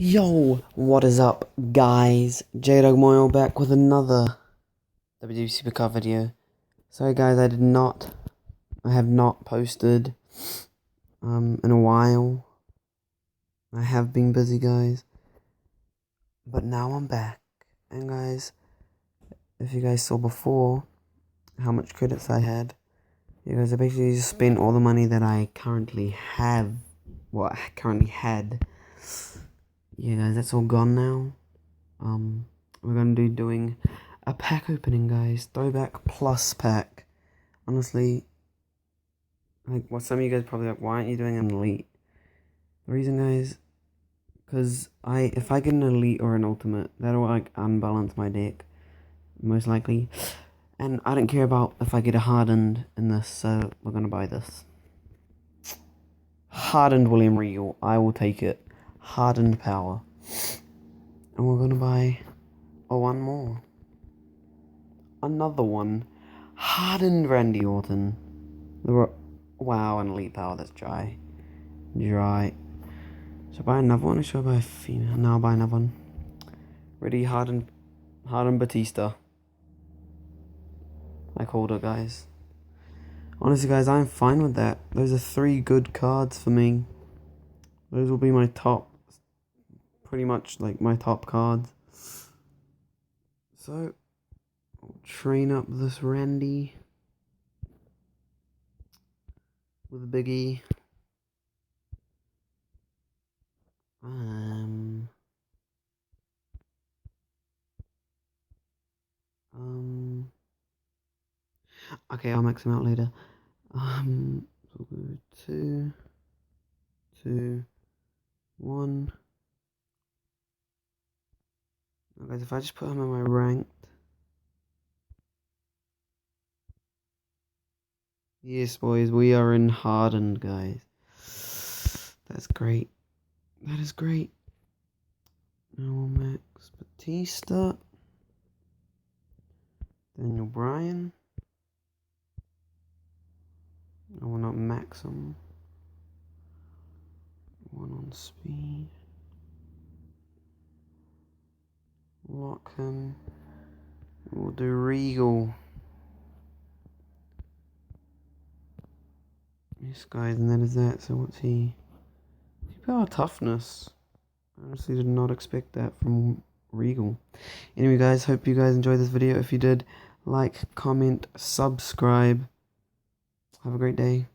Yo, what is up, guys? J-Dog Moyle back with another WWE Supercard video. Sorry, guys, I have not posted in a while. I have been busy, guys, but now I'm back. And guys, if you guys saw before how much credits I had, you guys, I basically just spent all the money that I currently have. Well, I currently had. Yeah, guys, that's all gone now. We're gonna be doing a pack opening, guys. Throwback plus pack. Honestly, like, what some of you guys probably like, why aren't you doing an elite? The reason, guys, because if I get an elite or an ultimate, that'll like unbalance my deck, most likely. And I don't care about if I get a hardened in this, so we're gonna buy this. Hardened William Regal, I will take it. Hardened power. And we're gonna buy one more. Another one. Hardened Randy Orton. Wow, an elite power, that's dry. Dry. Should I buy another one or should I buy a female? No, I'll buy another one. Ready, hardened Batista. I called it, guys. Honestly, guys, I'm fine with that. Those are 3 good cards for me. Those will be my top, pretty much like my top cards. So, I'll train up this Randy with a biggie. Okay, I'll max him out later. So we'll go 2, 2, 1. Now, guys, if I just put him in my ranked. Yes, boys, we are in hardened, guys. That's great. That is great. Now we'll max Batista. Daniel Bryan. I will not max him. 1 on speed. Lock him. We'll do Regal. Yes, guys, and that is that. So what's he? Power toughness. I honestly did not expect that from Regal. Anyway, guys, hope you guys enjoyed this video. If you did, like, comment, subscribe. Have a great day.